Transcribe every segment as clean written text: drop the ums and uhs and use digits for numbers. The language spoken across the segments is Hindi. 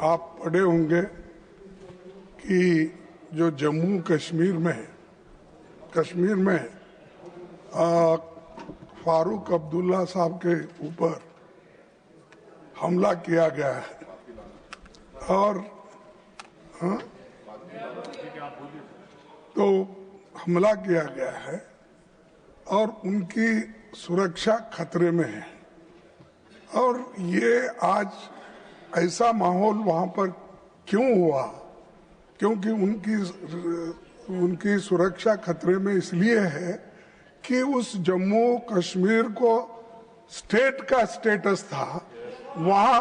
आप पढ़े होंगे कि जो जम्मू कश्मीर में फारूक अब्दुल्ला साहब के ऊपर हमला किया गया है और तो हमला किया गया है और उनकी सुरक्षा खतरे में है। और ये आज ऐसा माहौल वहां पर क्यों हुआ? क्योंकि उनकी सुरक्षा खतरे में इसलिए है कि उस जम्मू कश्मीर को स्टेट का स्टेटस था, वहां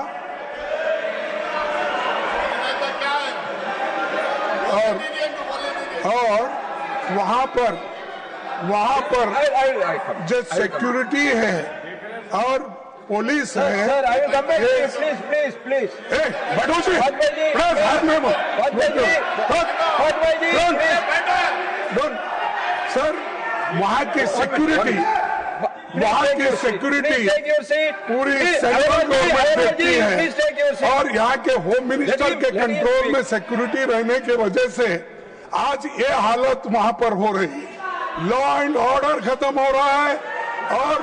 और वहां पर जो सिक्योरिटी है और पुलिस है। प्लीज सर, वहाँ की सिक्योरिटी पूरी सेंट्रल गवर्नमेंट देखती है और यहाँ के होम मिनिस्टर के कंट्रोल में सिक्योरिटी रहने की वजह से आज ये हालत वहाँ पर हो रही है। लॉ एंड ऑर्डर खत्म हो रहा है और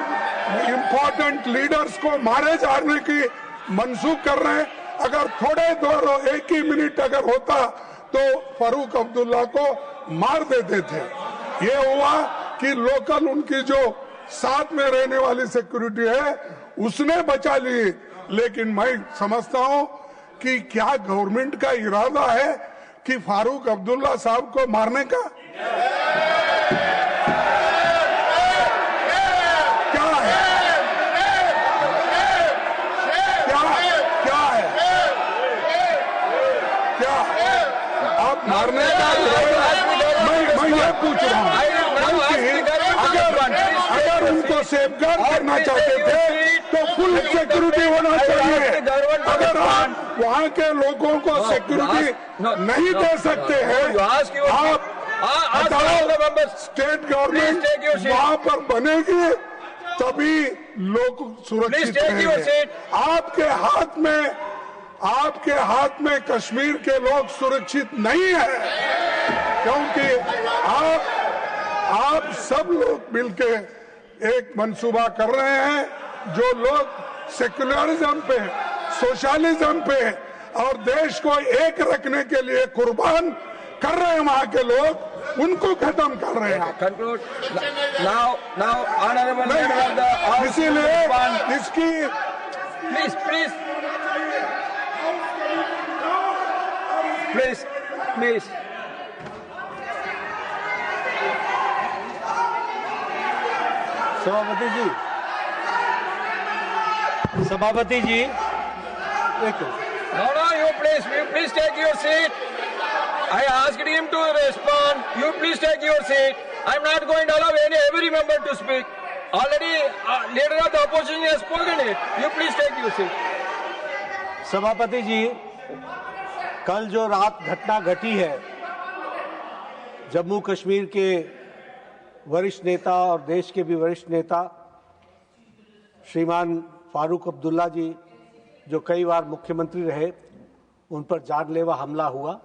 इम्पोर्टेंट लीडर्स को मारे जाने की मंसूख कर रहे हैं। अगर थोड़े देर एक ही मिनट अगर होता तो फारूक अब्दुल्ला को मार देते थे। ये हुआ कि लोकल उनकी जो साथ में रहने वाली सिक्योरिटी है उसने बचा ली। लेकिन मैं समझता हूं कि क्या गवर्नमेंट का इरादा है कि फारूक अब्दुल्ला साहब को मारने का? मारने का मैं ये पूछ रहा हूँ, अगर उनको सेफगार्ड करना चाहते थे तो फुल सिक्योरिटी होना चाहिए। अगर आप वहाँ के लोगों को सिक्योरिटी नहीं दे सकते हैं, आप स्टेट गवर्नमेंट वहाँ पर बनेगी तभी लोग सुरक्षित रहेंगे। आपके हाथ में कश्मीर के लोग सुरक्षित नहीं है, क्योंकि आप सब लोग मिलके एक मंसूबा कर रहे हैं। जो लोग सेक्युलरिज्म पे, सोशलिज्म पे और देश को एक रखने के लिए कुर्बान कर रहे हैं, वहां के लोग उनको खत्म कर रहे हैं। इसीलिए इसकी प्लीज सभापति जी No, you please take your seat. I asked him to respond. You please take your seat. I'm not going to allow every member to speak. Already, leader of the opposition has spoken it. You please take your seat. सभापति जी, कल जो रात घटना घटी है, जम्मू कश्मीर के वरिष्ठ नेता और देश के भी वरिष्ठ नेता श्रीमान फारूक अब्दुल्ला जी, जो कई बार मुख्यमंत्री रहे, उन पर जानलेवा हमला हुआ।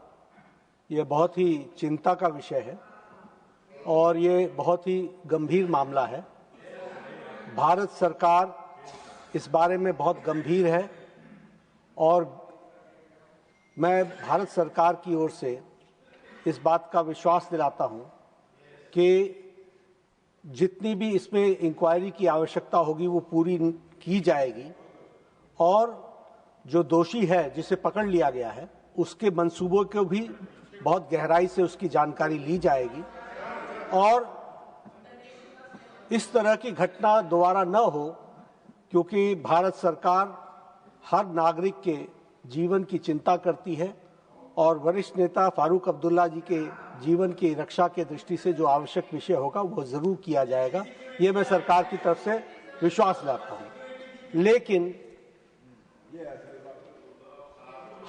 ये बहुत ही चिंता का विषय है और ये बहुत ही गंभीर मामला है। भारत सरकार इस बारे में बहुत गंभीर है और मैं भारत सरकार की ओर से इस बात का विश्वास दिलाता हूं कि जितनी भी इसमें इंक्वायरी की आवश्यकता होगी वो पूरी की जाएगी और जो दोषी है जिसे पकड़ लिया गया है उसके मंसूबों को भी बहुत गहराई से उसकी जानकारी ली जाएगी और इस तरह की घटना दोबारा न हो, क्योंकि भारत सरकार हर नागरिक के जीवन की चिंता करती है और वरिष्ठ नेता फारूक अब्दुल्ला जी के जीवन की रक्षा के दृष्टि से जो आवश्यक विषय होगा वो जरूर किया जाएगा। ये मैं सरकार की तरफ से विश्वास दिलाता हूं। लेकिन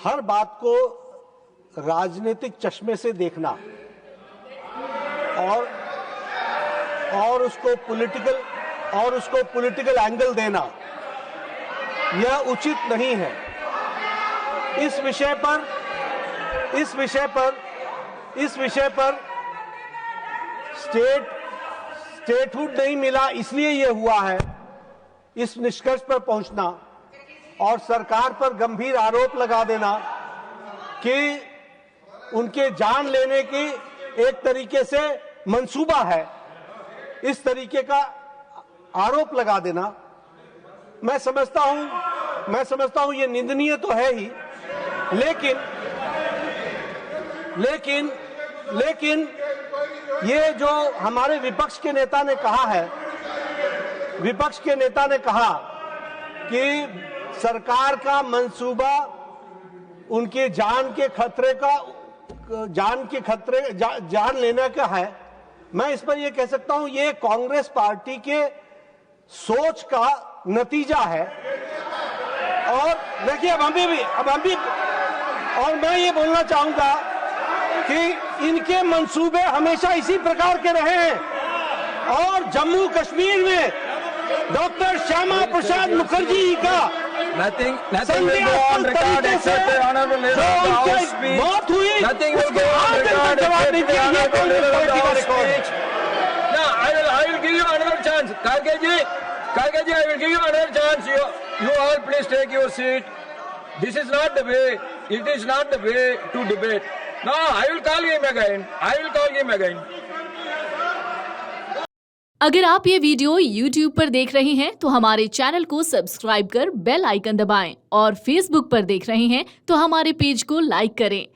हर बात को राजनीतिक चश्मे से देखना और उसको पॉलिटिकल एंगल देना यह उचित नहीं है। इस विषय पर स्टेटहुड नहीं मिला, इसलिए ये हुआ है। इस निष्कर्ष पर पहुंचना और सरकार पर गंभीर आरोप लगा देना कि उनके जान लेने की एक तरीके से मंसूबा है, इस तरीके का आरोप लगा देना, मैं समझता हूं ये निंदनीय तो है ही, लेकिन ये जो हमारे विपक्ष के नेता ने कहा कि सरकार का मंसूबा उनके जान लेने का है, मैं इस पर यह कह सकता हूं ये कांग्रेस पार्टी के सोच का नतीजा है। और देखिए अब हम भी और मैं ये बोलना चाहूंगा कि इनके मंसूबे हमेशा इसी प्रकार के रहे हैं और जम्मू कश्मीर में डॉक्टर श्यामा प्रसाद मुखर्जी जी का Nothing will go on record except the honorable leader of the House speech. Nothing will go on record except the honorable leader of the House speech. No, I will give you another chance. Karge ji, I will give you another chance. You all please take your seat. This is not the way. It is not the way to debate. No, I will call him again. अगर आप ये वीडियो YouTube पर देख रहे हैं तो हमारे चैनल को सब्सक्राइब कर बेल आइकन दबाएं और Facebook पर देख रहे हैं तो हमारे पेज को लाइक करें।